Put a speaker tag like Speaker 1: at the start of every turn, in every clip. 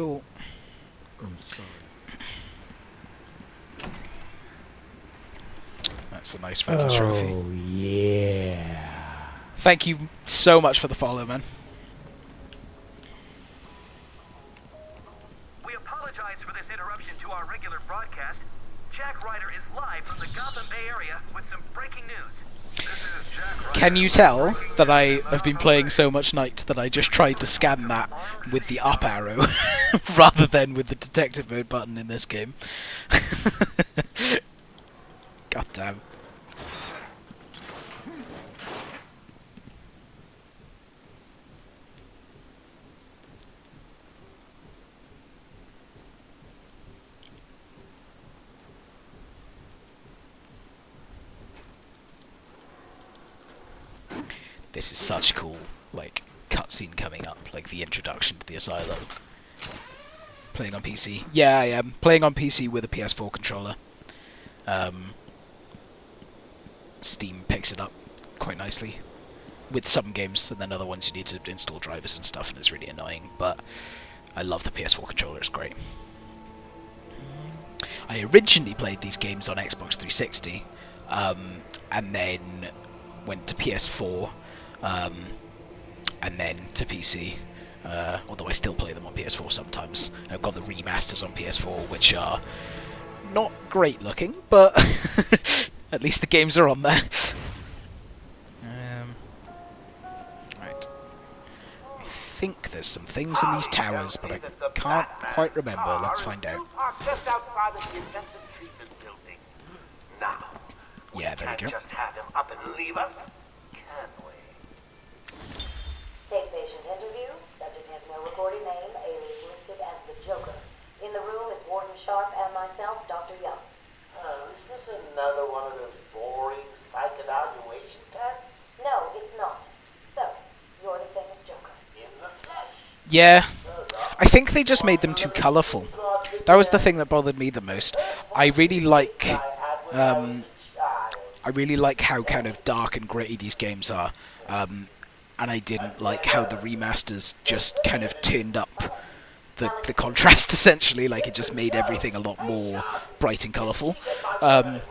Speaker 1: Cool.
Speaker 2: I'm sorry.
Speaker 1: That's a nice fucking trophy.
Speaker 2: Oh, yeah.
Speaker 1: Thank you so much for the follow, man.
Speaker 3: We apologize for this interruption to our regular broadcast. Jack Ryder is live from the Gotham Bay Area with some breaking news. This is Jack Ryder.
Speaker 1: Can you tell that I have been playing so much Night that I just tried to scan that with the up arrow rather than with the detective mode button in this game? God damn. This is such cool, like, cutscene coming up, like the introduction to the Asylum. Playing on PC. Yeah, I am. Playing on PC with a PS4 controller. Steam picks it up quite nicely. With some games, and then other ones you need to install drivers and stuff, and it's really annoying, but I love the PS4 controller, it's great. I originally played these games on Xbox 360, and then went to PS4, and then to PC, although I still play them on PS4 sometimes. I've got the remasters on PS4, which are not great looking, but at least the games are on there. Right. I think there's some things in these towers, but I can't quite remember. Let's find out.
Speaker 4: Just outside of the intensive treatment building. Now,
Speaker 1: Yeah, there we
Speaker 4: can't
Speaker 1: go.
Speaker 4: just have him up and leave us, can we?
Speaker 5: Take patient interview. Subject has no recorded name. Alias listed as the Joker. In the room is Warden Sharp and myself, Dr. Young.
Speaker 4: Is this another one of those boring psych evaluation tests?
Speaker 5: No, it's not. So, you're the famous Joker.
Speaker 4: In the flesh.
Speaker 1: Yeah, I think they just made them too colourful. That was the thing that bothered me the most. I really like how kind of dark and gritty these games are, and I didn't like how the remasters just kind of turned up the contrast, essentially. Like, it just made everything a lot more bright and colourful. But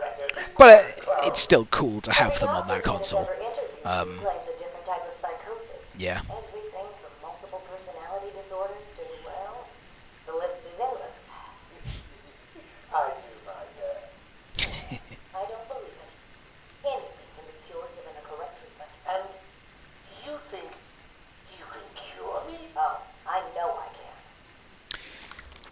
Speaker 1: it's still cool to have them on that console.
Speaker 5: Claims a different type of psychosis.
Speaker 1: Yeah.
Speaker 5: Everything from multiple personality disorders to, well, the list is endless.
Speaker 4: I do my best.
Speaker 5: I don't believe it. Anything can be cured given a correct treatment.
Speaker 4: And you think you can cure me?
Speaker 5: Oh, I know I can.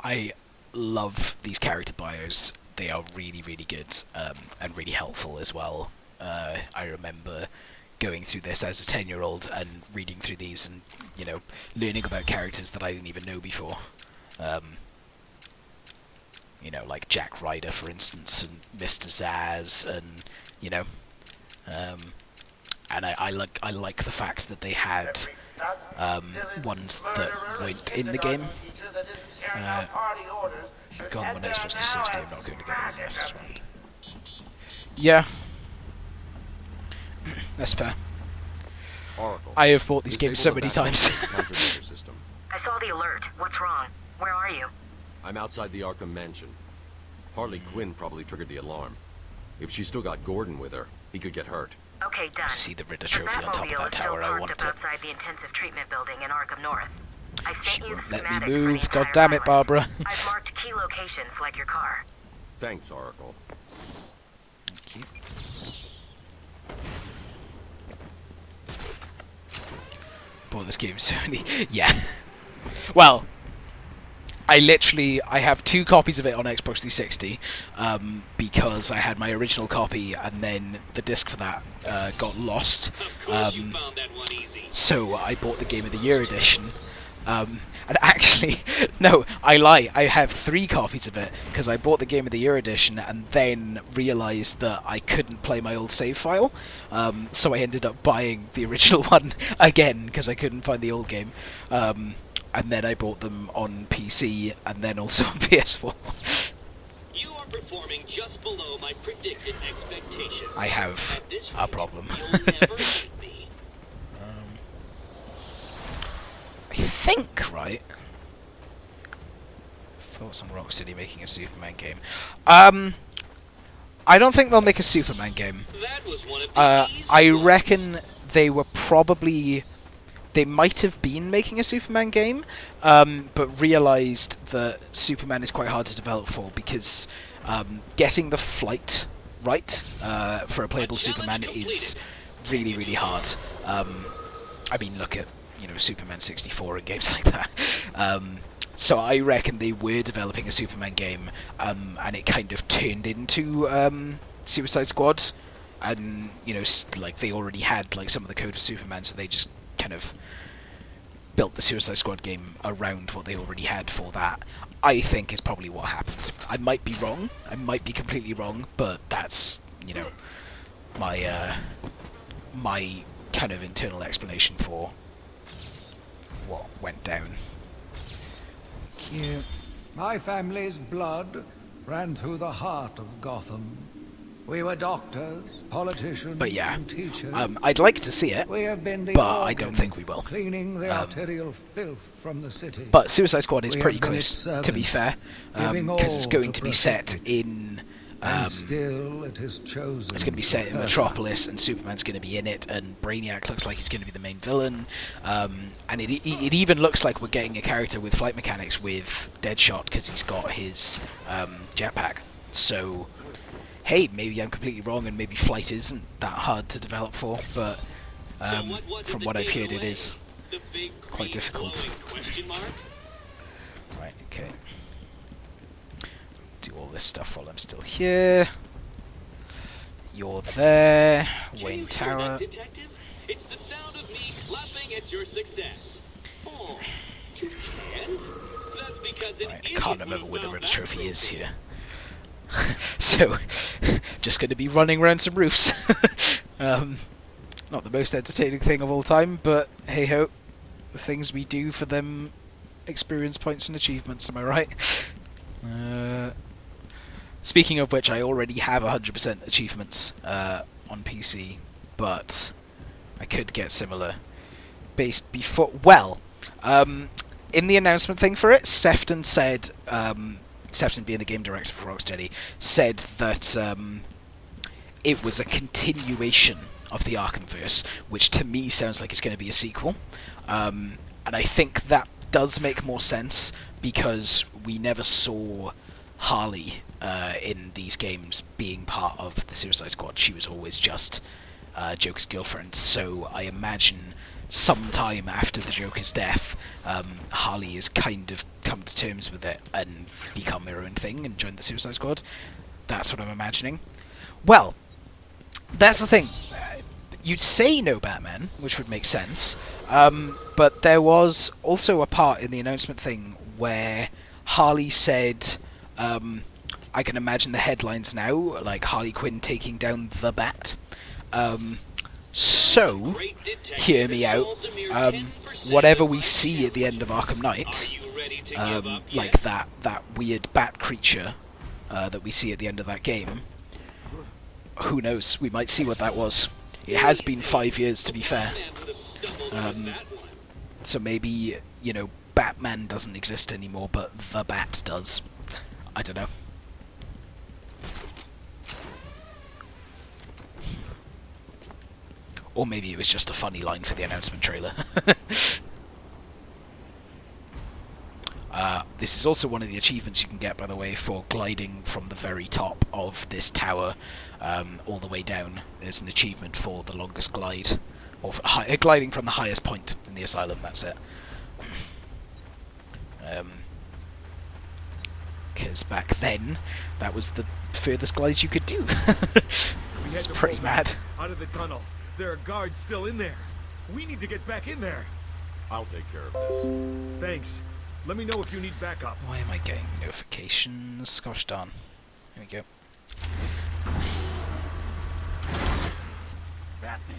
Speaker 1: I love these character bios. They are really, really good, and really helpful as well. I remember going through this as a 10-year-old and reading through these and, you know, learning about characters that I didn't even know before. You know, like Jack Ryder, for instance, and Mr. Zaz, and, you know, and I like the fact that they had ones that weren't in the game. Gone on Xbox 360, I'm not going to get them on this one. Yeah. That's fair.
Speaker 2: Oracle.
Speaker 1: I have bought these games so many times.
Speaker 6: I saw the alert. What's wrong? Where are you?
Speaker 2: I'm outside the Arkham mansion. Harley Quinn probably triggered the alarm. If she's still got Gordon with her, he could get hurt.
Speaker 6: Okay, done.
Speaker 1: See the Riddler trophy on top of
Speaker 6: Batmobile
Speaker 1: that
Speaker 6: is still
Speaker 1: tower, I
Speaker 6: parked
Speaker 1: want
Speaker 6: up
Speaker 1: it.
Speaker 6: outside the intensive treatment building in Arkham North. I
Speaker 1: She
Speaker 6: sent you the
Speaker 1: won't let me
Speaker 6: schematics for
Speaker 1: move,
Speaker 6: the
Speaker 1: god
Speaker 6: entire
Speaker 1: damn it,
Speaker 6: island.
Speaker 1: Barbara.
Speaker 6: I've marked key locations like your car.
Speaker 2: Thanks, Oracle.
Speaker 1: Thank you. Bought this game so many... Yeah. Well, I have 2 copies of it on Xbox 360, because I had my original copy and then the disc for that got lost. So I bought the Game of the Year edition. And actually, no, I lie. I have 3 copies of it because I bought the Game of the Year edition and then realised that I couldn't play my old save file. So I ended up buying the original one again because I couldn't find the old game. And then I bought them on PC and then also on PS4.
Speaker 7: You are performing just below my predicted expectations.
Speaker 1: I have
Speaker 7: At this
Speaker 1: a
Speaker 7: rate,
Speaker 1: problem.
Speaker 7: you'll never beat me.
Speaker 1: I think, right, Thoughts on Rocksteady making a Superman game? I don't think they'll make a Superman game.
Speaker 7: That was one of the
Speaker 1: I
Speaker 7: easy
Speaker 1: reckon they were probably... They might have been making a Superman game, but realised that Superman is quite hard to develop for, because getting the flight right for a playable Superman is really, really hard. I mean, look at, Superman 64 and games like that. So I reckon they were developing a Superman game, and it kind of turned into Suicide Squad, and like they already had like some of the code for Superman, so they just kind of built the Suicide Squad game around what they already had for that. I think is probably what happened. I might be wrong. I might be completely wrong, but that's my my kind of internal explanation for what went down. Thank you.
Speaker 8: My family's blood ran through the heart of Gotham. We were doctors, politicians,
Speaker 1: But yeah,
Speaker 8: and teachers.
Speaker 1: I'd like to see it,
Speaker 8: We have been the
Speaker 1: but I
Speaker 8: organ
Speaker 1: don't think we will.
Speaker 8: cleaning the arterial filth from the city.
Speaker 1: But Suicide Squad is
Speaker 8: We
Speaker 1: pretty
Speaker 8: have been
Speaker 1: close,
Speaker 8: its
Speaker 1: to be fair,
Speaker 8: servants, giving
Speaker 1: because it's
Speaker 8: all
Speaker 1: going
Speaker 8: to
Speaker 1: to be
Speaker 8: protect
Speaker 1: set
Speaker 8: it.
Speaker 1: in...
Speaker 8: And still it is chosen.
Speaker 1: It's going to be set in
Speaker 8: Earth.
Speaker 1: Metropolis, and Superman's going to be in it, and Brainiac looks like he's going to be the main villain, and it even looks like we're getting a character with flight mechanics with Deadshot, because he's got his jetpack. So, hey, maybe I'm completely wrong, and maybe flight isn't that hard to develop for, but from what I've heard, it is quite difficult. Right, okay. Do all this stuff while I'm still here. You're there, Wayne Tower.
Speaker 7: It's the sound of me clapping at your success. Oh, you can? That's because it
Speaker 1: Right, I
Speaker 7: isn't
Speaker 1: can't remember where the
Speaker 7: well
Speaker 1: Riddler trophy
Speaker 7: backwards.
Speaker 1: is here. So, just going to be running around some roofs. Not the most entertaining thing of all time, but hey ho, the things we do for them experience points and achievements, am I right? Speaking of which, I already have 100% achievements on PC, but I could get similar based before. Well, in the announcement thing for it, Sefton said, Sefton being the game director for Rocksteady, said that it was a continuation of the Arkhamverse, which to me sounds like it's going to be a sequel. And I think that does make more sense, because we never saw Harley in these games being part of the Suicide Squad. She was always just Joker's girlfriend, so I imagine sometime after the Joker's death, Harley has kind of come to terms with it and become her own thing and joined the Suicide Squad. That's what I'm imagining. Well, that's the thing. You'd say no Batman, which would make sense, but there was also a part in the announcement thing where Harley said, I can imagine the headlines now, like Harley Quinn taking down the Bat. So, hear me out, whatever we see at the end of Arkham Knight, like that weird bat creature that we see at the end of that game, who knows, we might see what that was. It has been 5 years, to be fair. So maybe, Batman doesn't exist anymore, but the Bat does. I don't know. Or maybe it was just a funny line for the announcement trailer. This is also one of the achievements you can get, by the way, for gliding from the very top of this tower all the way down. There's an achievement for the longest glide, or for gliding from the highest point in the Asylum, that's it. Because back then, that was the furthest glide you could do. It's pretty mad.
Speaker 9: Out of the tunnel. There are guards still in there. We need to get back in there.
Speaker 2: I'll take care of this.
Speaker 9: Thanks. Let me know if you need backup.
Speaker 1: Why am I getting notifications? Gosh darn. Here we go.
Speaker 10: Batman.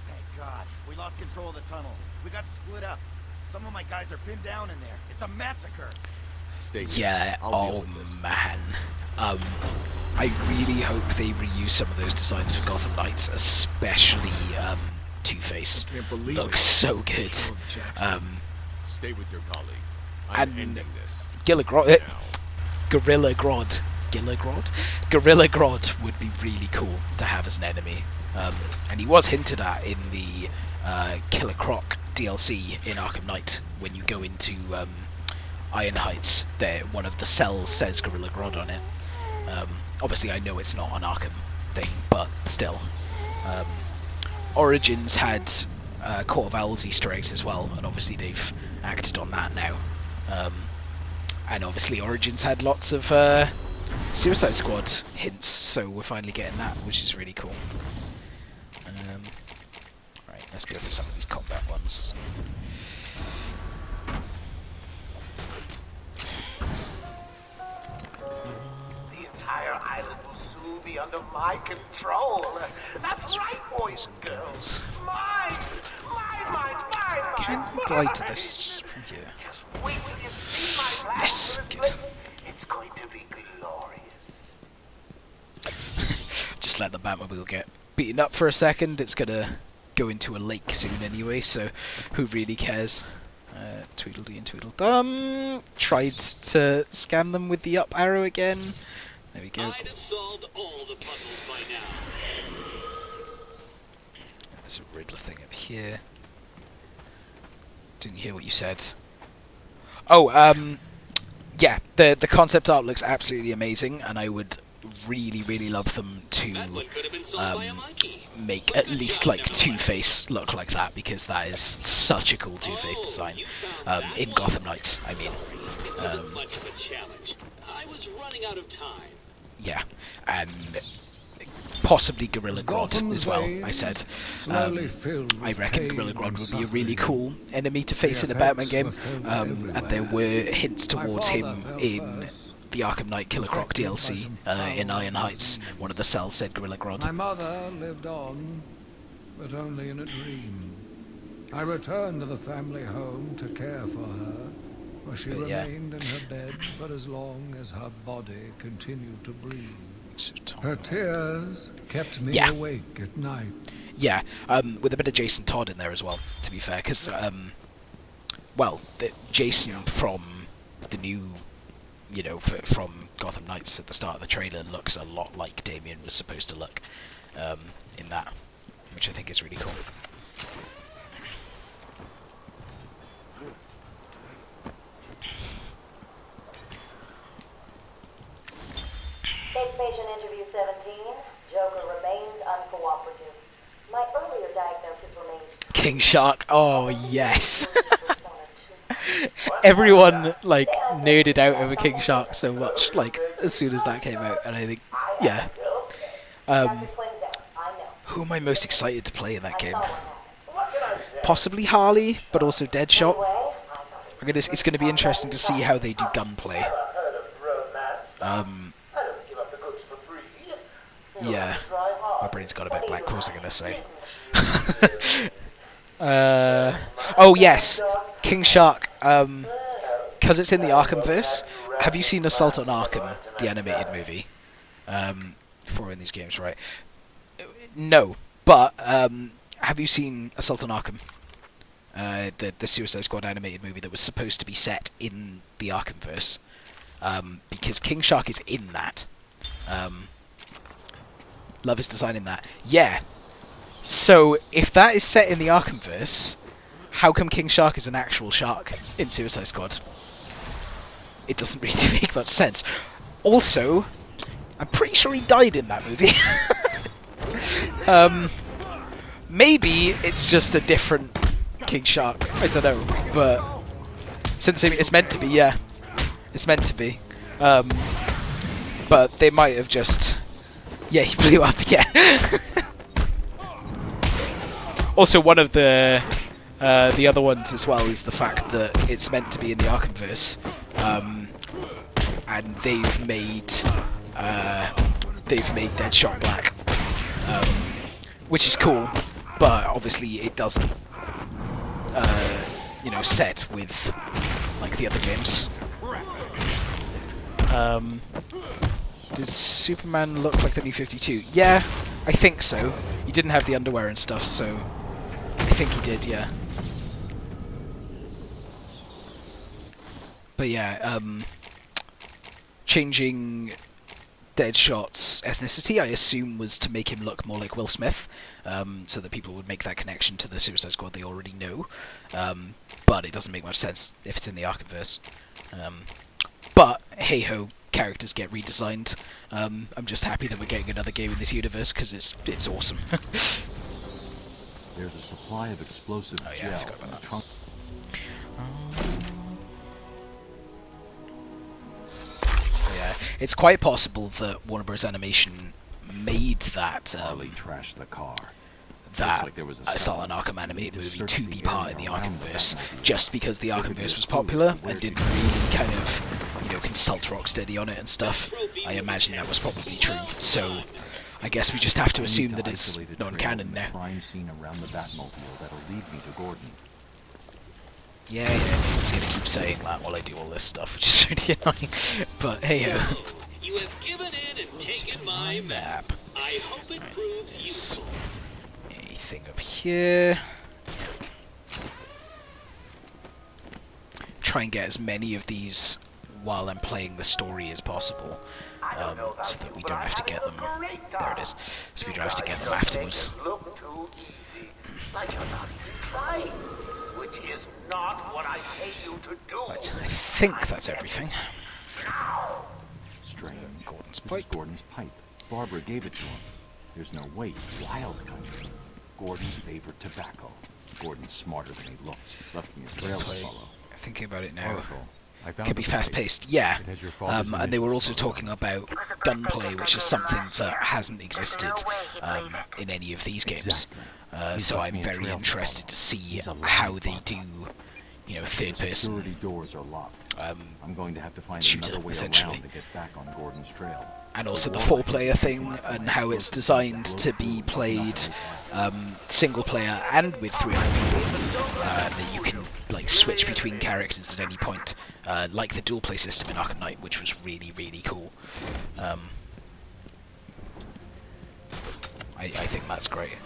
Speaker 10: Thank God. We lost control of the tunnel. We got split up. Some of my guys are pinned down in there. It's a massacre.
Speaker 2: Stay here.
Speaker 1: Yeah,
Speaker 2: I'll deal
Speaker 1: oh
Speaker 2: with this.
Speaker 1: man. I really hope they reuse some of those designs for Gotham Knights, especially Two-Face.
Speaker 9: Can't believe
Speaker 1: Looks so good.
Speaker 9: Jackson.
Speaker 2: Stay with your colleague. I'm
Speaker 1: And
Speaker 2: ending this.
Speaker 1: Gorilla Grodd. Gorilla Grodd would be really cool to have as an enemy. And he was hinted at in the Killer Croc DLC in Arkham Knight when you go into Iron Heights. There, one of the cells says Gorilla Grodd on it. Obviously, I know it's not an Arkham thing, but still. Origins had Court of Owls Easter eggs as well, and obviously they've acted on that now. And obviously Origins had lots of Suicide Squad hints, so we're finally getting that, which is really cool. Right, let's go for some of these combat ones.
Speaker 4: The entire island will soon be under my control. That's right, boys and girls. Mine!
Speaker 1: Can we glide to this from here?
Speaker 4: Just wait till you see my black
Speaker 1: Yes, good.
Speaker 4: It's going to be glorious.
Speaker 1: Just let the Batmobile get beaten up for a second. It's gonna go into a lake soon anyway, so who really cares? Tweedledee and Tweedledum. Tried to scam them with the up arrow again. There we go.
Speaker 7: I'd have solved all the puzzles by now.
Speaker 1: There's a Riddler thing up here. Didn't hear what you said. Oh, yeah, the concept art looks absolutely amazing, and I would really love them to make at least like Two-Face look like that, because that is such a cool Two-Face design. In Gotham Knights, I mean.
Speaker 7: Much of a challenge. I was running out of time.
Speaker 1: Yeah, and possibly Gorilla Grodd as well, I said. I reckon Gorilla Grodd would be a really cool enemy to face in a Batman game, and there were hints towards him in the Arkham Knight Killer Croc DLC in Iron Heights. One of the cells said Gorilla Grodd.
Speaker 8: My mother lived on, but only in a dream. I returned to the family home to care for her, where she remained in her bed for as long as her body continued to breathe. Her tears kept me awake at night.
Speaker 1: Yeah, with a bit of Jason Todd in there as well, to be fair, because, well, Jason from the new, you know, from Gotham Knights at the start of the trailer looks a lot like Damian was supposed to look in that, which I think is really cool.
Speaker 5: Case patient interview 17. Joker remains uncooperative. My earlier diagnosis remains...
Speaker 1: King Shark, oh yes! Everyone, like, nerded out over King Shark so much, like, as soon as that came out, and I think, yeah. Who am I most excited to play in that game? Possibly Harley, but also Deadshot. It's going to be interesting to see how they do gunplay. Yeah, my brain's got a bit blank. What was I going to say? Oh yes, King Shark. Because it's in the Arkhamverse. Have you seen Assault on Arkham, the animated movie? For in these games, right? No, but have you seen Assault on Arkham? The Suicide Squad animated movie that was supposed to be set in the Arkhamverse. Because King Shark is in that. Love his design in that. Yeah. So, if that is set in the Arkhamverse, how come King Shark is an actual shark in Suicide Squad? It doesn't really make much sense. Also, I'm pretty sure he died in that movie. Maybe it's just a different King Shark. I don't know. But since it's meant to be, yeah. It's meant to be. But they might have just... Yeah, he blew up, yeah. Also, one of the other ones as well is the fact that it's meant to be in the Arkhamverse, and they've made Deadshot black, which is cool, but obviously it doesn't, you know, set with like the other games. Did Superman look like the New 52? Yeah, I think so. He didn't have the underwear and stuff, so I think he did, yeah. But yeah, changing Deadshot's ethnicity, I assume, was to make him look more like Will Smith, so that people would make that connection to the Suicide Squad they already know. But it doesn't make much sense if it's in the Arkhamverse. But hey ho, characters get redesigned. I'm just happy that we're getting another game in this universe because it's awesome.
Speaker 2: There's a supply of explosive
Speaker 1: gel I forgot about
Speaker 2: in the
Speaker 1: that.
Speaker 2: trunk.
Speaker 1: Yeah, it's quite possible that Warner Bros. Animation made that
Speaker 2: Harley trashed the car.
Speaker 1: that
Speaker 2: like there was a
Speaker 1: Asylum Arkham animated movie to be part in the Arkhamverse, just because the Arkhamverse was popular and didn't really kind of, consult Rocksteady on it and stuff. I imagine that was probably true. So I guess we just have to assume that it's non-canon now.
Speaker 2: Crime scene around the Batmobile that'll lead me to Gordon.
Speaker 1: Yeah, it's gonna keep saying that while I do all this stuff, which is really annoying. But hey ho.
Speaker 7: You have given in and taken my map. I hope it proves
Speaker 1: There's
Speaker 7: useful.
Speaker 1: anything up here. Try and get as many of these while I'm playing the story as possible, so that we don't have to get them. There it is. So we don't have to get them afterwards.
Speaker 4: Look too easy. Like you're not even trying. Which is not what I pay you to do.
Speaker 1: Right, I think that's everything.
Speaker 2: Strange.
Speaker 1: Gordon's
Speaker 2: This is
Speaker 1: pipe.
Speaker 2: Gordon's pipe. Barbara gave it to him. There's no way. Wild country. Gordon's favorite tobacco. Gordon's smarter than he looks. Left me a trail to follow.
Speaker 1: Thinking about it now.
Speaker 2: Article. I found
Speaker 1: Could be
Speaker 2: the pipe.
Speaker 1: fast-paced, yeah.
Speaker 2: It has your father's
Speaker 1: And they were
Speaker 2: initials
Speaker 1: also
Speaker 2: on it.
Speaker 1: talking about gunplay, which is something that hasn't existed in any of these games.
Speaker 2: Exactly.
Speaker 1: So
Speaker 2: left
Speaker 1: I'm
Speaker 2: me a
Speaker 1: very
Speaker 2: trail to
Speaker 1: interested
Speaker 2: follow.
Speaker 1: to see
Speaker 2: He's a lying
Speaker 1: how they
Speaker 2: father.
Speaker 1: do,
Speaker 2: The
Speaker 1: third-person
Speaker 2: security doors are locked. I'm going to have to find
Speaker 1: shooter,
Speaker 2: another way
Speaker 1: essentially.
Speaker 2: around to get back on Gordon's trail.
Speaker 1: and also the four-player thing, and how it's designed to be played single-player and with 3 other people. That you can switch between characters at any point, like the dual-play system in Arkham Knight, which was really, really cool. I think that's great.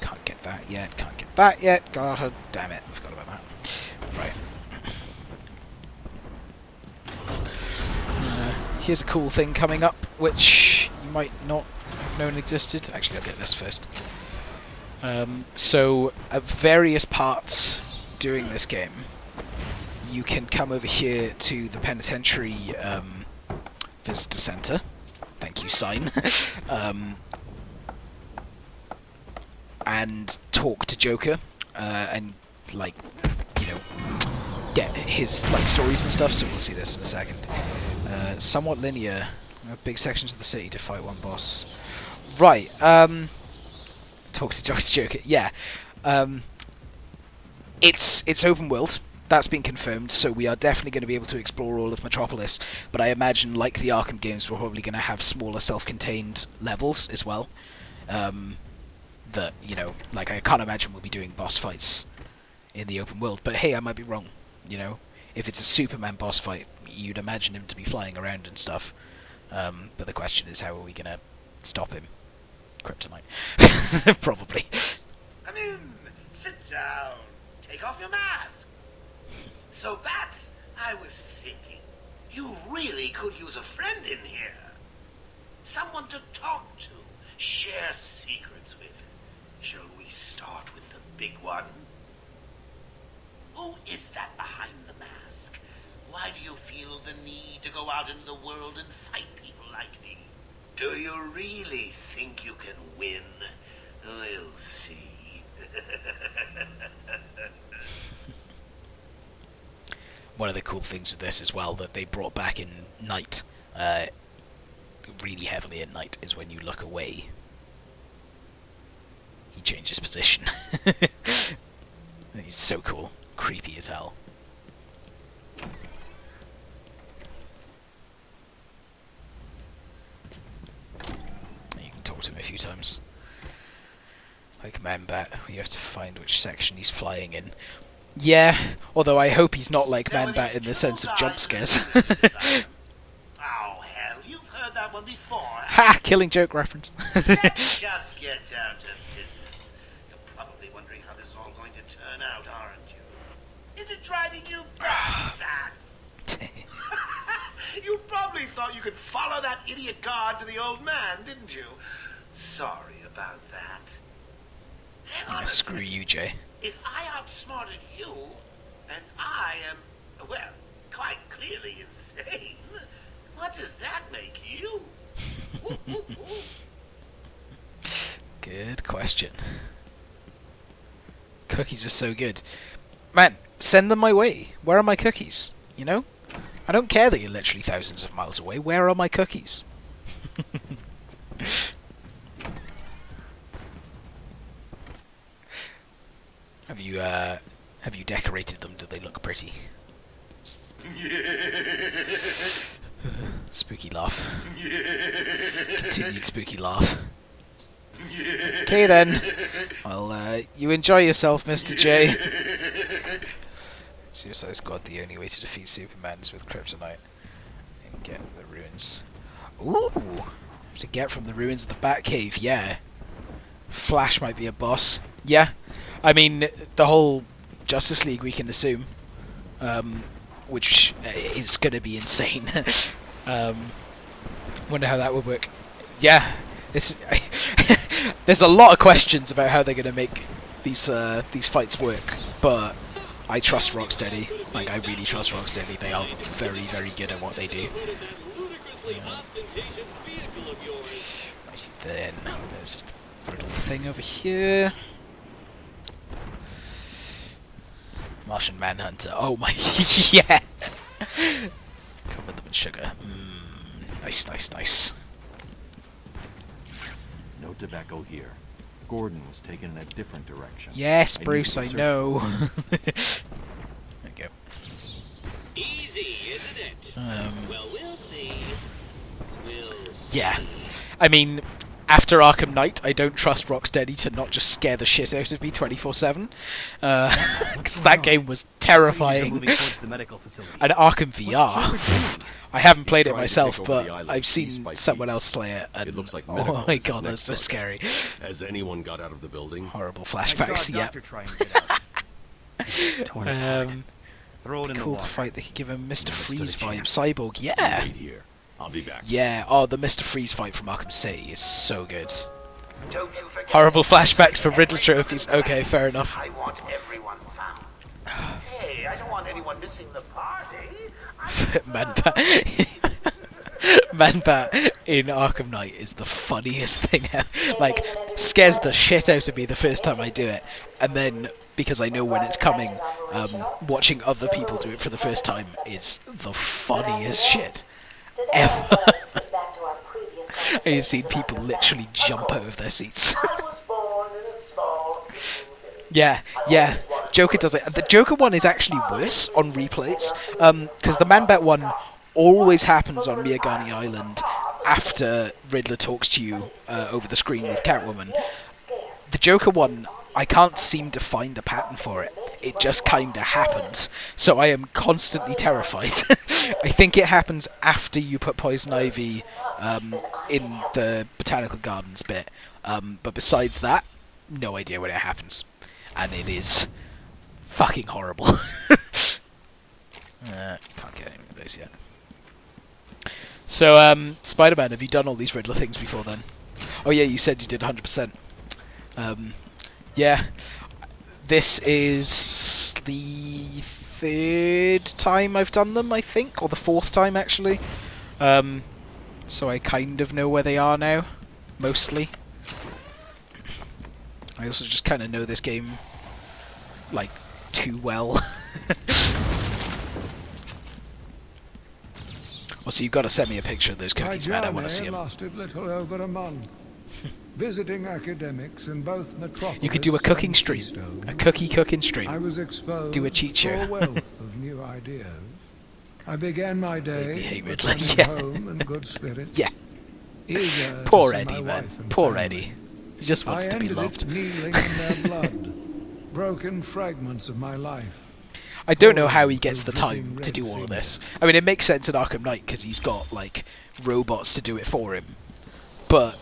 Speaker 1: Can't get that yet. Can't get that yet. God damn it! I forgot about that. Right. Here's a cool thing coming up, which you might not have known existed. Actually, I'll get this first. So, at various parts during this game, you can come over here to the penitentiary visitor center. Thank you, sign. And talk to Joker, and get his stories and stuff. So we'll see this in a second. Somewhat linear, big sections of the city to fight one boss. Right. Talk to Joker. Yeah. It's open world. That's been confirmed, so we are definitely going to be able to explore all of Metropolis, but I imagine, like the Arkham games, we're probably going to have smaller self-contained levels as well. That, I can't imagine we'll be doing boss fights in the open world, but hey, I might be wrong, If it's a Superman boss fight, you'd imagine him to be flying around and stuff, but the question is, how are we going to stop him? Kryptonite. Probably.
Speaker 4: Come in. Sit down. Take off your mask. So, Bats, I was thinking, you really could use a friend in here. Someone to talk to, share secrets with. Shall we start with the big one? Who is that behind the mask? Why do you feel the need to go out into the world and fight people like me? Do you really think you can win? We'll see.
Speaker 1: One of the cool things with this as well that they brought back in Night, really heavily in Night, is when you look away, he changes position. He's so cool. Creepy as hell. You can talk to him a few times. Like Man-Bat, you have to find which section he's flying in. Yeah, although I hope he's not like Man-Bat in the sense of jump scares.
Speaker 4: Oh, hell, you've heard that one before.
Speaker 1: Ha! Killing Joke reference.
Speaker 4: Let's just get down to business. You're probably wondering how this is all going to turn out, aren't you? it driving you nuts, Bats? You probably thought you could follow that idiot guard to the old man, didn't you? Sorry about that. Hang on a
Speaker 1: Screw
Speaker 4: second.
Speaker 1: you, Jay.
Speaker 4: If I outsmarted you, and I am, well, quite clearly insane, what does that make you?
Speaker 1: Good question. Cookies are so good. Man, send them my way. Where are my cookies? You know? I don't care that you're literally thousands of miles away. Where are my cookies? Have you decorated them? Do they look pretty? Spooky laugh. Continued spooky laugh. Okay then. Well, you enjoy yourself, Mr. J. Suicide Squad, the only way to defeat Superman is with kryptonite. And get the ruins. Ooh! To get from the ruins of the Batcave, yeah. Flash might be a boss. Yeah. I mean, the whole Justice League we can assume. Which is going to be insane. Wonder how that would work. Yeah. There's a lot of questions about how they're going to make these fights work, but I trust Rocksteady. Like, I really trust Rocksteady. They are very, very good at what they do. Right then, there's just a little thing over here. Martian Manhunter. Oh my, yeah! Cover them in sugar. Nice, nice, nice.
Speaker 2: No tobacco here. Gordon was taken in a different direction.
Speaker 1: Yes, Bruce, I know. There we go.
Speaker 7: Easy, isn't it? Well, we'll see.
Speaker 1: Yeah. I mean, after Arkham Knight, I don't trust Rocksteady to not just scare the shit out of me 24/7. Because that game was terrifying. And Arkham VR. I haven't played it myself, but I've seen someone else play it, and
Speaker 11: It looks like
Speaker 1: oh my god, that's so scary.
Speaker 11: Has anyone got out of the building?
Speaker 1: Horrible flashbacks, yeah.
Speaker 10: Throw it in the
Speaker 1: Cool
Speaker 10: water.
Speaker 1: to fight, they could give him Mr. Freeze vibe. Cyborg, yeah!
Speaker 11: Wait here. I'll be back.
Speaker 1: Yeah, oh, the Mr. Freeze fight from Arkham City is so good.
Speaker 4: Don't you forget.
Speaker 1: Horrible flashbacks for Riddler trophies. Okay, fair enough.
Speaker 4: I want everyone found. Hey, I don't want anyone missing the party.
Speaker 1: Man-Bat in Arkham Knight is the funniest thing ever. Like, scares the shit out of me the first time I do it, and then, because I know when it's coming, watching other people do it for the first time is the funniest shit ever. I have seen people literally jump out of their seats. Yeah, Joker does it. The Joker one is actually worse on replays, because the Man-Bat one always happens on Miagani Island after Riddler talks to you over the screen with Catwoman. The Joker one, I can't seem to find a pattern for it. It just kinda happens. So I am constantly terrified. I think it happens after you put Poison Ivy in the Botanical Gardens bit. But besides that, no idea when it happens. And it is fucking horrible. Can't get any of those yet. So, Spider-Man, have you done all these Riddler things before then? Oh yeah, you said you did 100%. Yeah. This is the third time I've done them, I think, or the fourth time, actually. So I kind of know where they are now, mostly. I also just kind of know this game, like, too well. Also, you've got to send me a picture of those cookies, man. I want to see them.
Speaker 8: Lasted little over a month. Visiting academics in both Metropolis.
Speaker 1: You could do a cooking stream, a cooking stream.
Speaker 8: I was exposed
Speaker 1: do a cheat
Speaker 8: to
Speaker 1: show.
Speaker 8: a wealth of new ideas. I began my day
Speaker 1: Hey,
Speaker 8: with
Speaker 1: Riddler,
Speaker 8: coming
Speaker 1: yeah.
Speaker 8: home in good spirits.
Speaker 1: Yeah.
Speaker 8: Eager
Speaker 1: Poor
Speaker 8: to see
Speaker 1: Eddie,
Speaker 8: my
Speaker 1: man.
Speaker 8: wife and
Speaker 1: Poor
Speaker 8: family.
Speaker 1: Eddie. He just wants to be loved.
Speaker 8: I ended it kneeling in their blood, broken fragments of my life.
Speaker 1: I don't know how he gets the time to do all of this. I mean, it makes sense in Arkham Knight because he's got, like, robots to do it for him. But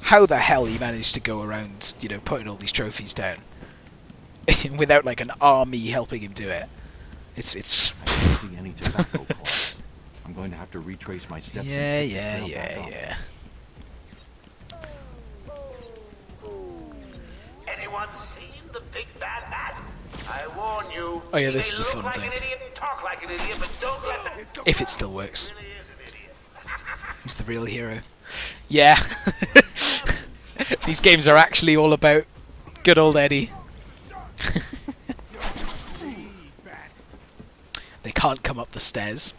Speaker 1: how the hell he managed to go around, you know, putting all these trophies down without, like, an army helping him do it? It's
Speaker 2: I don't see any tobacco cloths. I'm going to have to retrace my steps.
Speaker 1: yeah,
Speaker 2: and pick the
Speaker 1: yeah,
Speaker 2: trail
Speaker 1: yeah,
Speaker 2: back up.
Speaker 1: yeah.
Speaker 4: Anyone seen the big bad bat? I warn you.
Speaker 1: Oh yeah,
Speaker 4: he
Speaker 1: this
Speaker 4: may
Speaker 1: is a
Speaker 4: look
Speaker 1: fun
Speaker 4: like
Speaker 1: thing.
Speaker 4: an idiot and talk like an idiot, but don't let the...
Speaker 1: If it still works.
Speaker 4: He really is an idiot.
Speaker 1: He's the real hero. Yeah. These games are actually all about good old Eddie. They can't come up the stairs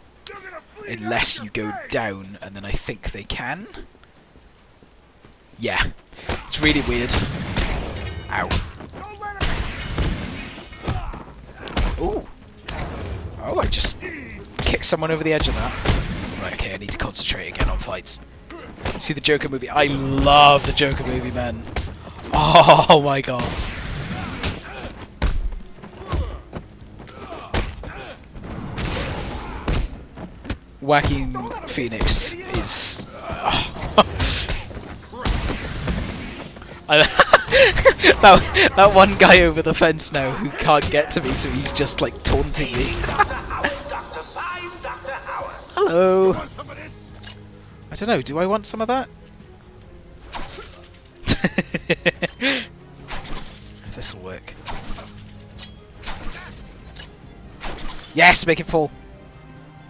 Speaker 1: unless you go down, and then I think they can. Yeah. It's really weird. Ow. Ooh. Oh, I just kicked someone over the edge of that. Right, okay, I need to concentrate again on fights. See the Joker movie? I love the Joker movie, man. Oh my god. Joaquin Phoenix is... that one guy over the fence now who can't get to me, so he's just like taunting me. Hello. I don't know, do I want some of that? This'll work. Yes, make it fall.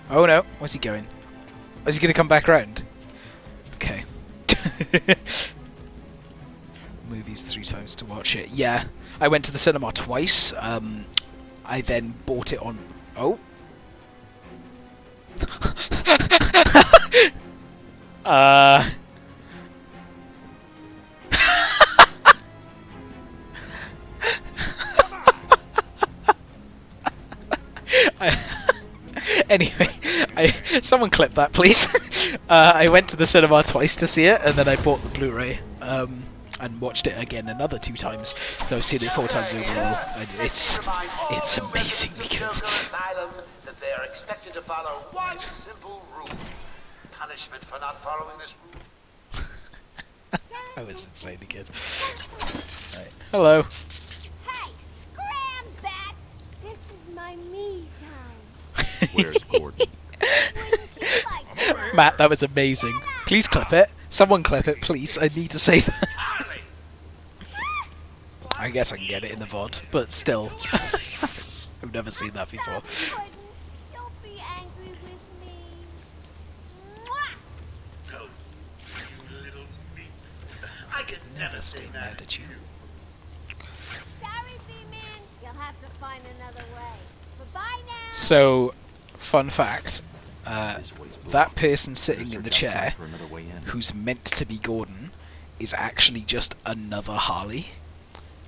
Speaker 1: Oh no, where's he going? Is he gonna come back round? Okay. Movies 3 times to watch it. Yeah, I went to the cinema twice. I then bought it on... Oh. Anyway, someone clip that, please. I went to the cinema twice to see it, and then I bought the Blu-ray and watched it again another 2 times. So I've seen it 4 times overall. And it's amazingly good.
Speaker 4: Asylum that they are expected to follow one simple rule. Punishment for not following this rule.
Speaker 1: That was insanely good. Right. Hello.
Speaker 12: Hey, scram bats! This is my me time.
Speaker 2: Where's Gordon?
Speaker 1: Matt, that was amazing. Please clip it. Someone clip it, please. I need to say that. I guess I can get it in the VOD, but still. I've never seen that before.
Speaker 12: Don't be angry with me.
Speaker 4: No, you little meat. I could never stay mad at you.
Speaker 12: Sorry, B-Man. You'll have to find another way. Bye-bye now.
Speaker 1: So, fun fact. That person sitting in the chair, who's meant to be Gordon, is actually just another Harley.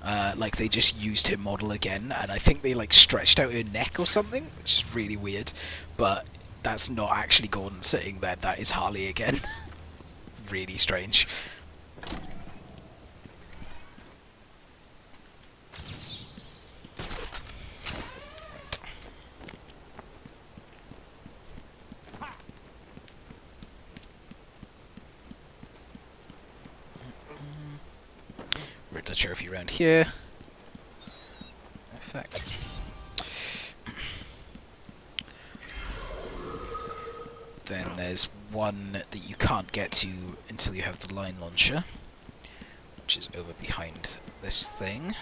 Speaker 1: Like, they just used her model again, and I think they, like, stretched out her neck or something, which is really weird. But that's not actually Gordon sitting there, that is Harley again. Really strange. Riddler trophy around here. Perfect. Then there's one that you can't get to until you have the line launcher, which is over behind this thing.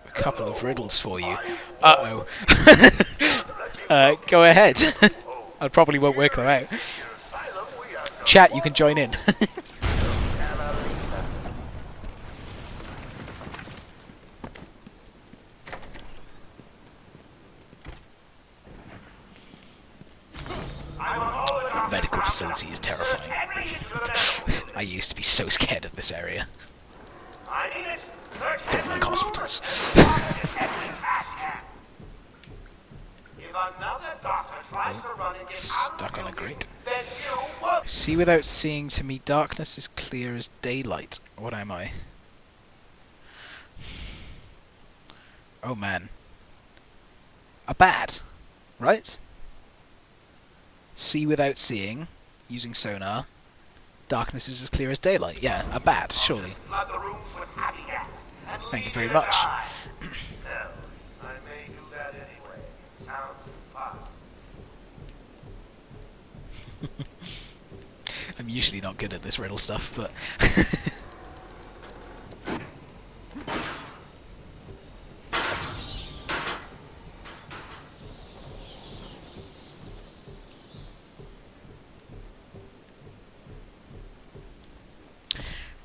Speaker 1: A couple of riddles for you. Uh-oh. Go ahead. I probably won't work them out. Chat, you can join in. Medical facility is terrifying. I used to be so scared of this area. Don't like hospitals. Stuck on a grate. See without seeing, to me darkness is clear as daylight. What am I? Oh man. A bat, right? See without seeing, using sonar. Darkness is as clear as daylight. Yeah, a bat, surely. Thank you very much.
Speaker 4: some fun.
Speaker 1: I'm usually not good at this riddle stuff, but...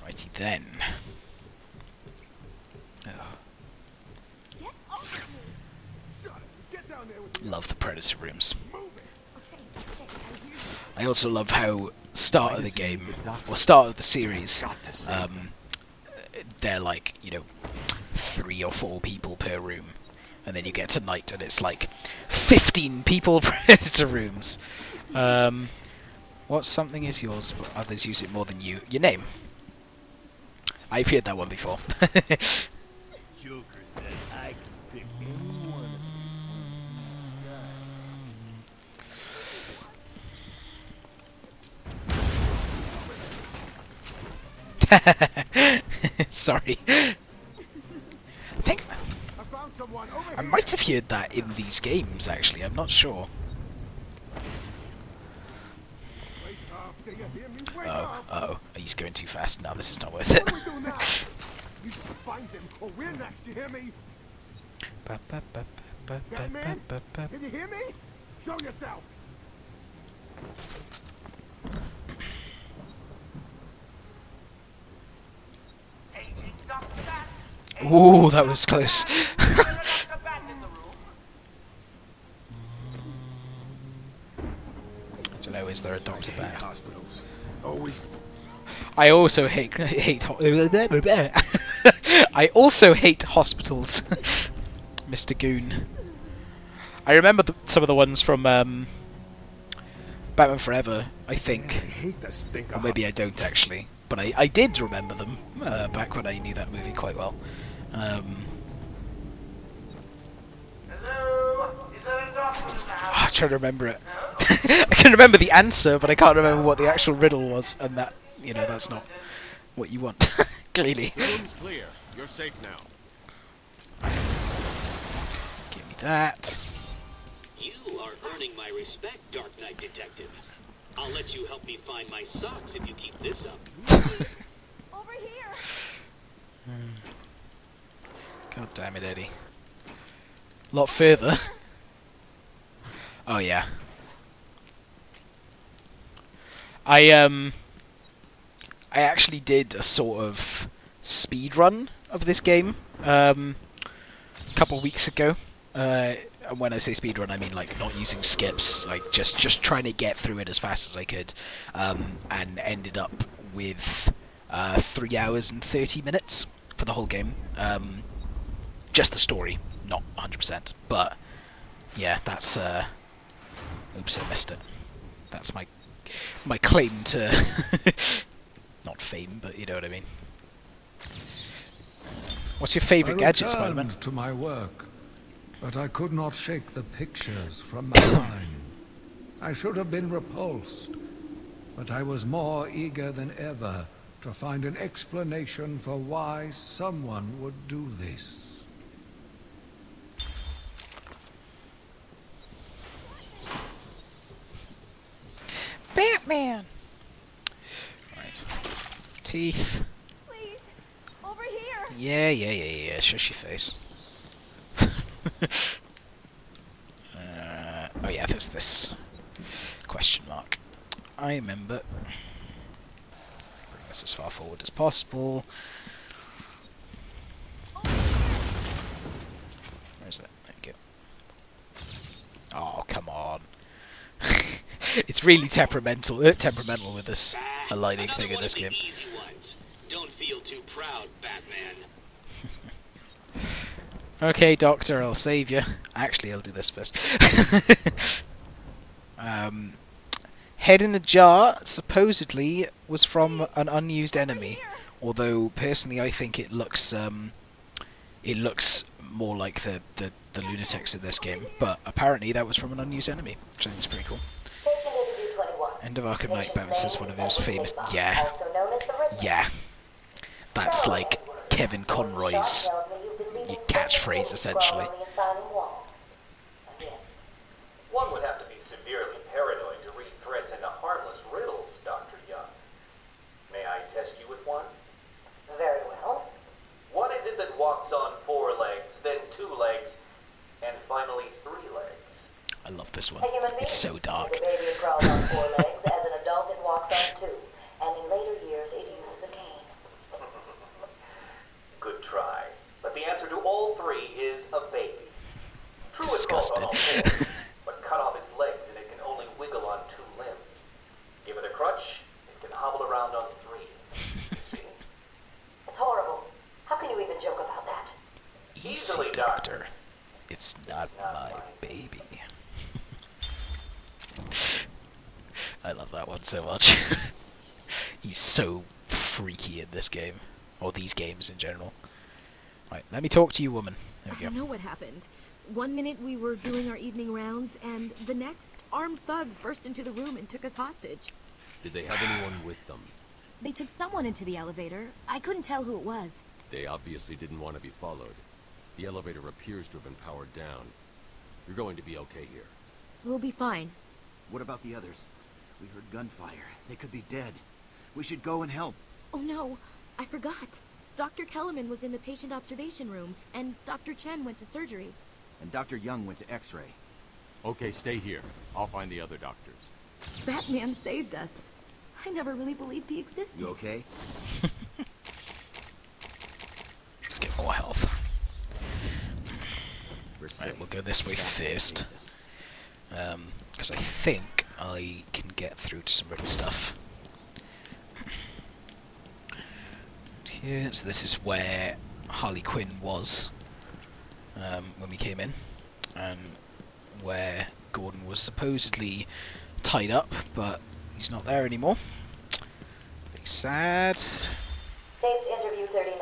Speaker 1: Righty then. Love the Predator rooms. I also love how start of the game, or start of the series, they're like, you know, 3 or 4 people per room, and then you get to night and it's like 15 people Predator rooms. What something is yours, but others use it more than you? Your name. I've heard that one before.
Speaker 10: Joker says I can pick any one
Speaker 1: Sorry. I think I might have heard that in these games, actually. I'm not sure. Oh, he's going too fast. No, this is not worth it.
Speaker 13: Can you hear me? Show yourself.
Speaker 1: Ooh, that was close. I don't know, is there a Dr. Bat? I also hate I also hate hospitals. Mr. Goon. I remember some of the ones from Batman Forever, I think. Or maybe I don't actually. But I did remember them back when I knew that movie quite well. I'm trying to remember it. I can remember the answer, but I can't remember what the actual riddle was, and that, you know, that's not what you want. Clearly.
Speaker 11: The room's clear. You're safe now.
Speaker 1: Give me that.
Speaker 7: You are earning my respect, Dark Knight Detective. I'll let you help me find my socks if you keep this up.
Speaker 12: Over here.
Speaker 1: God damn it, Eddie. A lot further. Oh yeah. I actually did a sort of speed run of this game a couple weeks ago. And when I say speed run, I mean like not using skips, like just trying to get through it as fast as I could, and ended up with 3 hours and 30 minutes for the whole game. Just the story, not 100%, but yeah, that's oops, I missed it. That's my claim to not fame, but you know what I mean. What's your favourite gadget, Spider-Man?
Speaker 8: To my work, but I could not shake the pictures from my mind. I should have been repulsed, but I was more eager than ever to find an explanation for why someone would do this.
Speaker 1: Batman! Right. Teeth.
Speaker 12: Please. Over here.
Speaker 1: Yeah. Shush your face. Oh yeah, there's this question mark. I remember. Bring this as far forward as possible. Where is it? There we go. Oh, come on. It's really temperamental with this aligning thing in this game.
Speaker 7: Don't feel too proud, Batman.
Speaker 1: Okay, Doctor, I'll save you. Actually, I'll do this first. Head in a jar supposedly was from an unused enemy, although personally I think it looks more like the lunatics in this game. But apparently that was from an unused enemy, which I think is pretty cool. End of Arkham Knight, Batman says one of his famous... Yeah. That's like Kevin Conroy's catchphrase, essentially. I love this one.
Speaker 5: A human being.
Speaker 1: It's so dark.
Speaker 5: As a baby, it crawls on 4 legs. As an adult, it walks on 2. And in later years, it uses a cane.
Speaker 3: Good try. But the answer to all 3 is a baby. True, it crawls on all
Speaker 1: Disgusting.
Speaker 3: 4, but cut off its legs and it can only wiggle on 2 limbs. Give it a crutch, it can hobble around on 3. See?
Speaker 5: It's horrible. How can you even joke about that?
Speaker 1: Easy, doctor. It's not my baby. I love that one so much. He's so freaky in this game. Or these games in general. Right, let me talk to you, woman. There we
Speaker 14: I
Speaker 1: go.
Speaker 14: don't know what happened. One minute we were doing our evening rounds, and the next, armed thugs burst into the room and took us hostage.
Speaker 11: Did they have anyone with them?
Speaker 14: They took someone into the elevator. I couldn't tell who it was.
Speaker 11: They obviously didn't want to be followed. The elevator appears to have been powered down. You're going to be okay here.
Speaker 14: We'll be fine.
Speaker 10: What about the others? We heard gunfire. They could be dead. We should go and help.
Speaker 14: Oh no, I forgot. Dr. Kellerman was in the patient observation room, and Dr. Chen went to surgery.
Speaker 10: And Dr. Young went to X-ray.
Speaker 11: Okay, stay here. I'll find the other doctors.
Speaker 14: That man saved us. I never really believed he existed.
Speaker 10: You okay?
Speaker 1: Let's get more health. Right, we'll go this way first. Because I think I can get through to some Riddle stuff. Here, so this is where Harley Quinn was when we came in, and where Gordon was supposedly tied up, but he's not there anymore. Very sad.
Speaker 5: Taped interview 39.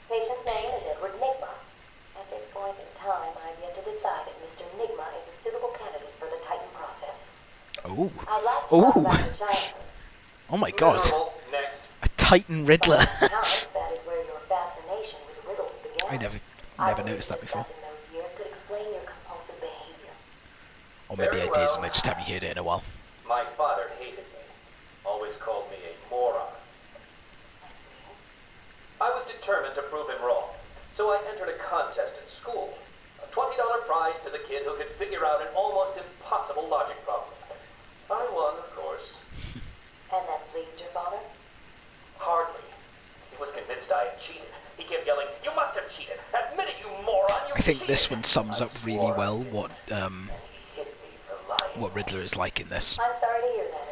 Speaker 5: Patient's name is Edward Nigma. At this point in time, I've yet to decide if Mr. Nigma is a suitable candidate for the Titan process.
Speaker 1: Oh.
Speaker 5: I'd like to talk about your childhood.
Speaker 1: Oh my god.
Speaker 3: Next.
Speaker 1: A Titan Riddler.
Speaker 5: That is where your fascination with riddles began.
Speaker 1: I never noticed that before.
Speaker 5: Discussing those years could explain your compulsive behavior.
Speaker 1: Or maybe I did and I just haven't heard it in a while.
Speaker 3: My father hated me. Always called me a moron. I was determined to prove him wrong, so I entered a contest at school. A $20 prize to the kid who could figure out an almost impossible logic problem. I won, of course.
Speaker 5: And that pleased your father?
Speaker 3: Hardly. He was convinced I had cheated. He kept yelling, "You must have cheated! Admit it, you moron! You
Speaker 1: I think
Speaker 3: cheated!"
Speaker 1: this one sums up really well what Riddler is like in this.
Speaker 5: I'm sorry to hear that,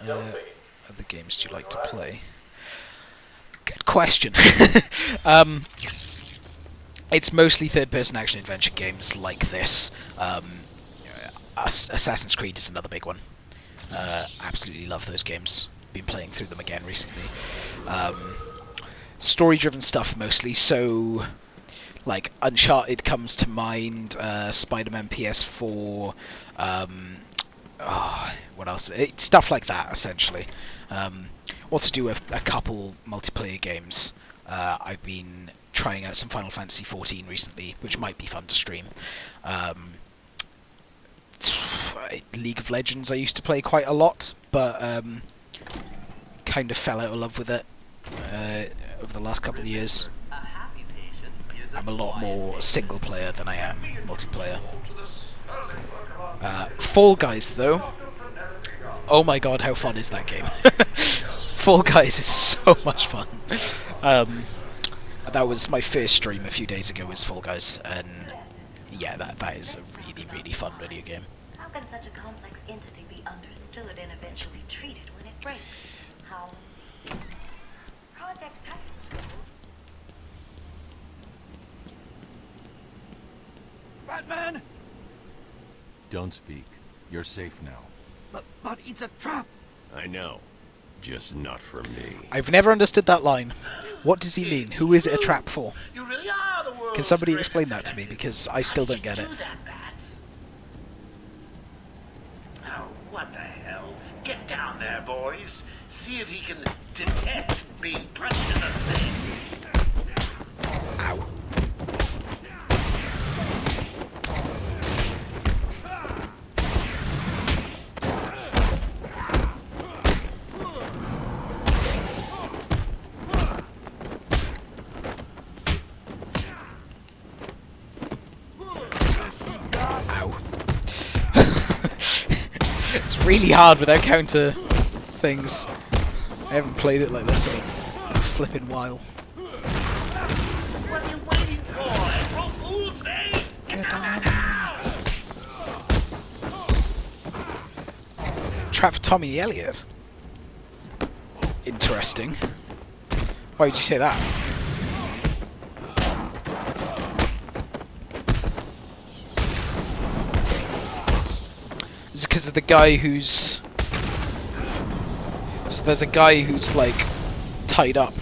Speaker 5: Edward.
Speaker 1: Other games do you like to play? Good question. It's mostly third-person action-adventure games like this. Assassin's Creed is another big one. Absolutely love those games. Been playing through them again recently. Story-driven stuff mostly, so like Uncharted comes to mind, Spider-Man PS4, what else? Stuff like that, essentially. Or to do with a couple multiplayer games. I've been trying out some Final Fantasy XIV recently, which might be fun to stream. League of Legends I used to play quite a lot, but kind of fell out of love with it over the last couple of years. I'm a lot more single player than I am multiplayer. Fall Guys, though. Oh my god, how fun is that game? Fall Guys is so much fun. That was my first stream a few days ago, was Fall Guys, and yeah, that is a really, really fun video game.
Speaker 5: How can such a complex entity be understood and eventually treated when it breaks? How? Project Titan.
Speaker 9: Batman!
Speaker 2: Don't speak. You're safe now.
Speaker 10: But it's a trap!
Speaker 11: I know. Just not for me.
Speaker 1: I've never understood that line. What does he mean? Who is it a trap for?
Speaker 4: You really are the world's
Speaker 1: Can somebody
Speaker 4: greatest
Speaker 1: explain that to me? Because I still don't get it.
Speaker 4: do that, Bats. Oh, what the hell? Get down there, boys. See if he can detect being punched in the face.
Speaker 1: Ow. Ow. really hard without counter things. I haven't played it like this in a flipping while.
Speaker 4: What are you waiting for? April Fool's Day? Get on now!
Speaker 1: Trap for Tommy Elliott. Interesting. Why would you say that? Is it because of the guy who's... So there's a guy who's, like, tied up.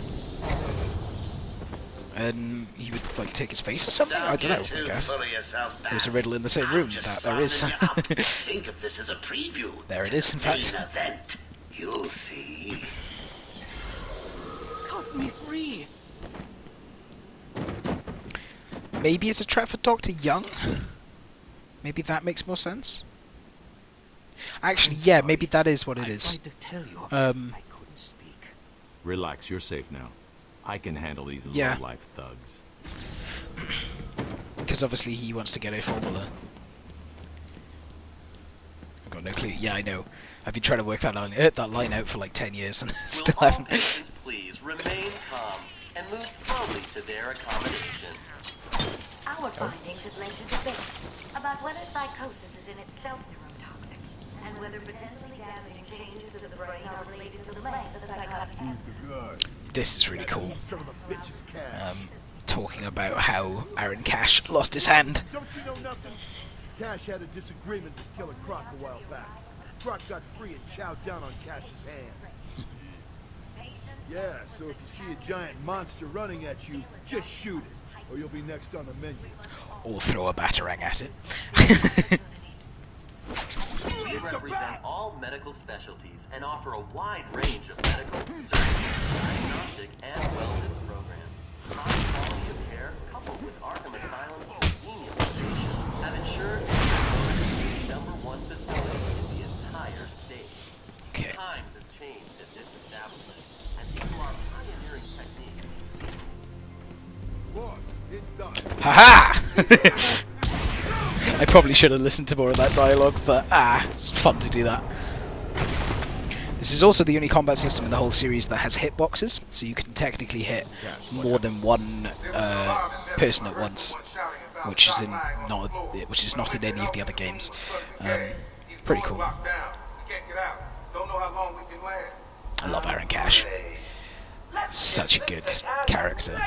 Speaker 1: And he would, like, take his face or something? I don't know, I guess. There's a riddle in the same room. That there is.
Speaker 4: Think of this as a preview.
Speaker 1: There it is, in fact.
Speaker 4: Main event. You'll see.
Speaker 10: Cut me free.
Speaker 1: Maybe it's a trap for Dr. Young? Maybe that makes more sense? Actually, yeah, maybe that is what it is.
Speaker 2: Relax, you're safe now. I can handle these low-life thugs.
Speaker 1: Because obviously he wants to get a formula. I've got no clue. Yeah, I know. I've been trying to work that line out for like 10 years and still haven't.
Speaker 15: Patients please remain calm and move slowly to their accommodation.
Speaker 5: Our findings have led to debate about whether psychosis is in itself neurotoxic, and whether potentially damaging changes to the brain are related to the length of the psychotic episode.
Speaker 1: This is really cool. Talking about how Aaron Cash lost his hand.
Speaker 13: Don't you know nothing? Cash had a disagreement with Killer Croc a while back. Croc got free and chowed down on Cash's hand. Yeah, so if you see a giant monster running at you, just shoot it, or you'll be next on the menu.
Speaker 1: Or throw a batarang at it.
Speaker 15: We represent all medical specialties and offer a wide range of medical, surgical, diagnostic, and wellness programs. High quality of care, coupled with Arkham Asylum's convenient location, have ensured we are the #1 facility in the entire state.
Speaker 1: Okay.
Speaker 15: Times have changed at this establishment, and people are pioneering techniques.
Speaker 13: Boss, it's done.
Speaker 1: Haha! I probably should have listened to more of that dialogue, but it's fun to do that. This is also the only combat system in the whole series that has hitboxes, so you can technically hit more than one person at once, which is not in any of the other games. Pretty cool. I love Aaron Cash. Such a good character.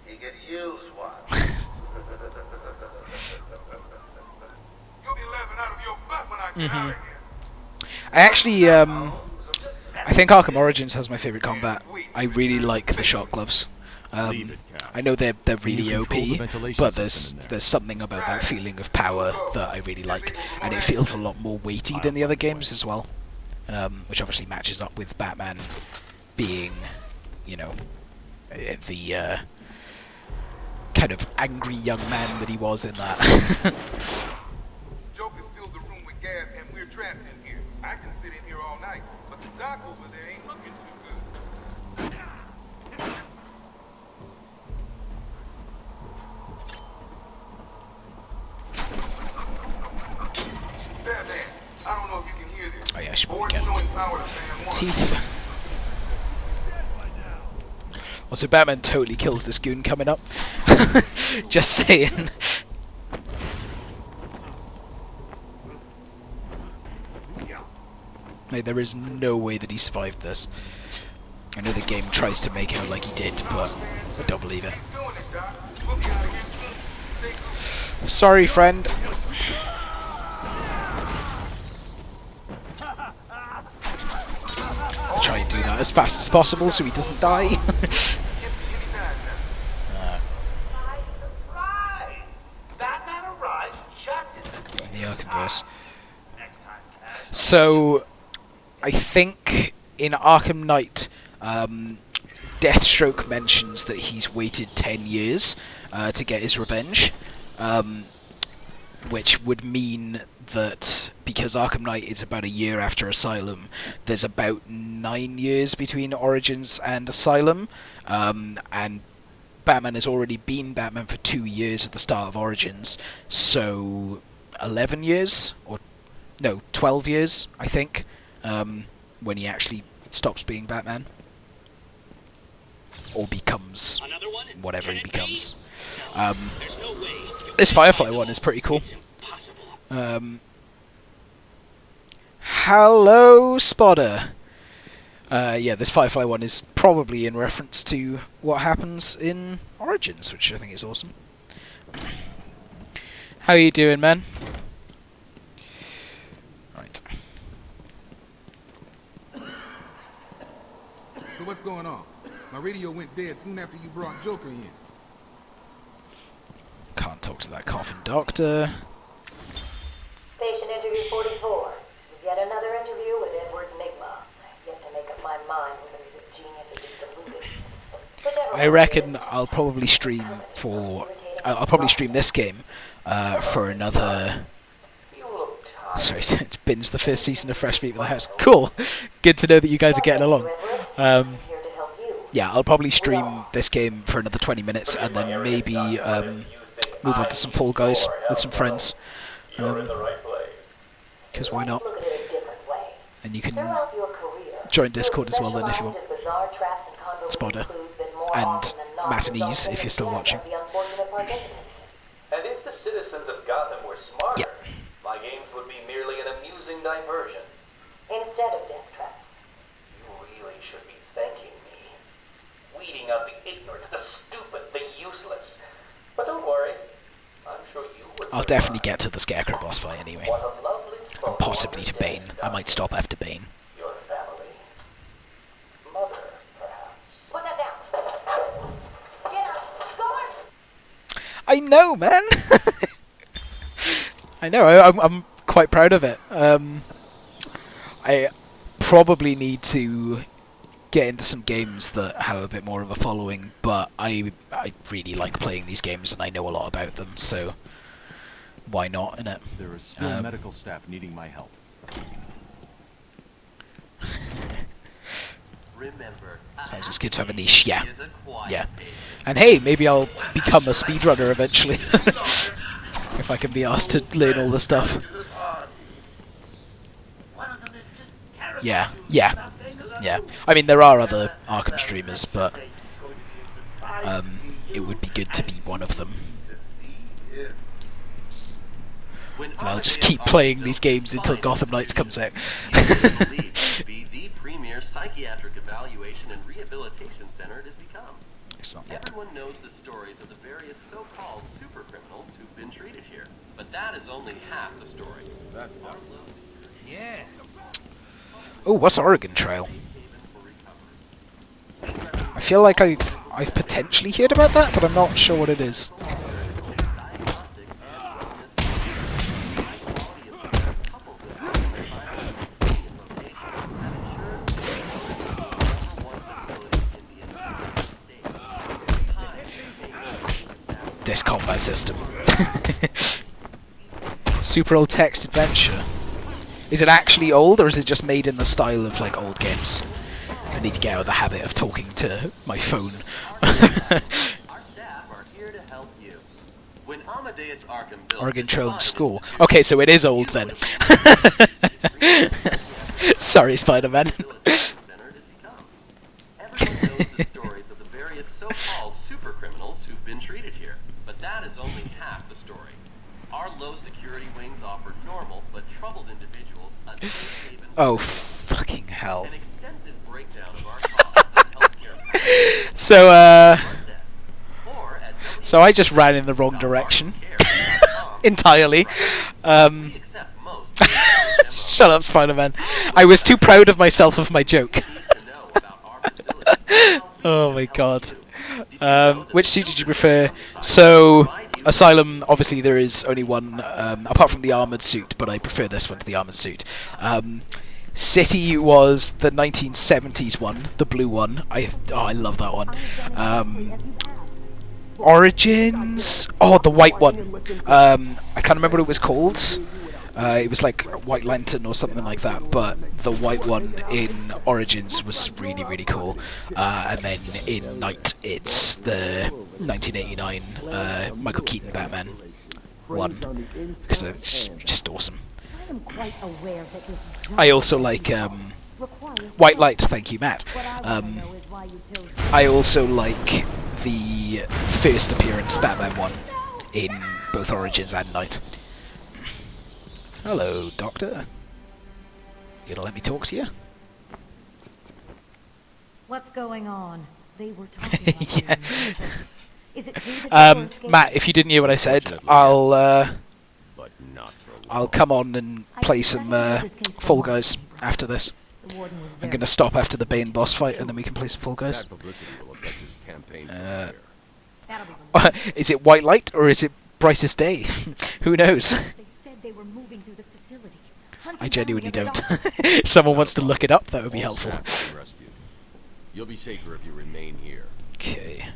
Speaker 4: He could use one.
Speaker 1: I actually, I think Arkham Origins has my favourite combat. I really like the shot gloves. I know they're really OP, but there's something about that feeling of power that I really like, and it feels a lot more weighty than the other games as well, which obviously matches up with Batman being, you know, the kind of angry young man that he was in that.
Speaker 16: Joker's filled the room with gas and we're trapped in here. I can sit in here all night, but the doc over there ain't looking too good. Batman, I don't know if you can hear this.
Speaker 1: Oh yeah, I should probably
Speaker 16: Board's
Speaker 1: get
Speaker 16: showing power to fan 1.
Speaker 1: teeth. Also, Batman totally kills this goon coming up. Just saying. Like, there is no way that he survived this. I know the game tries to make it out like he did, but I don't believe it. Sorry, friend. I'll try and do that as fast as possible so he doesn't die. In the Arkhamverse. So, I think in Arkham Knight, Deathstroke mentions that he's waited 10 years to get his revenge, which would mean that because Arkham Knight is about a year after Asylum, there's about 9 years between Origins and Asylum, and Batman has already been Batman for 2 years at the start of Origins, so 11 years, or no, 12 years, I think, when he actually stops being Batman. Or becomes whatever he becomes. This Firefly one is pretty cool. Hello, Spotter. Yeah, this Firefly one is probably in reference to what happens in Origins, which I think is awesome. How you doing, man? Right.
Speaker 17: So what's going on? My radio went dead soon after you brought Joker in.
Speaker 1: Can't talk to that coffin doctor.
Speaker 5: Station interview 44. This is yet another interview with Edward Nigma. I've yet to make up my mind whether he's a genius or just deluded.
Speaker 1: I reckon I'll probably stream for... I'll probably stream this game for another... Sorry, it's Bin's the first season of Fresh Meat for the House. Cool! Good to know that you guys are getting along. Yeah, I'll probably stream this game for another 20 minutes and then maybe move on to some Fall Guys with some friends. Because why not? And you can join Discord as well then if you want. Spotter. And Matinees if you're still watching.
Speaker 3: And if the citizens of Gotham were smarter, my games would be merely an amusing diversion.
Speaker 5: Instead of death traps.
Speaker 3: You really should be thanking me. Weeding out the ignorant, the stupid, the useless. But don't worry. I'm sure you would.
Speaker 1: I'll definitely get to the Scarecrow boss fight anyway. And possibly to Bane. I might stop after Bane.
Speaker 3: Your family. Mother, perhaps.
Speaker 5: Put that down. Get out. Go on.
Speaker 1: I know, man! I know, I'm quite proud of it. I probably need to get into some games that have a bit more of a following, but I really like playing these games and I know a lot about them, so why not, innit?
Speaker 2: There is still medical staff needing my help.
Speaker 1: Sounds it's good to have a niche, yeah. Yeah. And hey, maybe I'll become a speedrunner eventually. If I can be asked to learn all the stuff. Yeah, yeah, yeah. I mean, there are other Arkham streamers, but it would be good to be one of them. And I'll just keep playing these games until Gotham Knights comes out.
Speaker 15: Be the premier psychiatric evaluation and rehabilitation center it has become.
Speaker 1: It's not yet.
Speaker 15: Everyone knows the stories of the various so-called super criminals who've been treated here, but that is only half the story. That's not. Yeah.
Speaker 1: Oh, what's Oregon Trail? I feel like I've potentially heard about that, but I'm not sure what it is. This combat system. Super old text adventure. Is it actually old, or is it just made in the style of like old games? I need to get out of the habit of talking to my phone. Oregon Trail School. Okay, so it is old then. Sorry, Spider-Man.
Speaker 15: So-called super criminals who've been treated here, but that is only half the story. Our low security wings offer normal but troubled individuals a safe haven.
Speaker 1: Oh, fucking hell.
Speaker 15: An extensive breakdown of our costs and healthcare.
Speaker 1: So I just ran in the wrong direction. Entirely. Shut up, Spider-Man. I was too proud of myself of my joke. Oh my god. Which suit did you prefer? So, Asylum, obviously there is only one, apart from the armoured suit, but I prefer this one to the armoured suit. City was the 1970s one, the blue one. I love that one. Origins... Oh, the white one. I can't remember what it was called. It was like White Lantern or something like that, but the white one in Origins was really, really cool. And then in Night, it's the 1989 Michael Keaton Batman, one because it's just awesome.
Speaker 5: I am quite aware that this
Speaker 1: I also like White Light. Thank you, Matt. I also like the first appearance Batman one in both Origins and Night. Hello, Doctor. You gonna let me talk to you?
Speaker 5: What's going on? They were talking about
Speaker 1: Yeah.
Speaker 5: Is it true that you were escaping?
Speaker 1: Matt, if you didn't hear what I said, I'll come on and play some Fall Guys after this. I'm going to stop after the Bane boss fight, and then we can play some Fall Guys. Is it White Light, or is it Brightest Day? Who knows?
Speaker 5: They said they were moving through the facility.
Speaker 1: I genuinely don't. If someone wants to look it up, that would be helpful.
Speaker 11: You'll be safer if you remain here.
Speaker 1: Okay.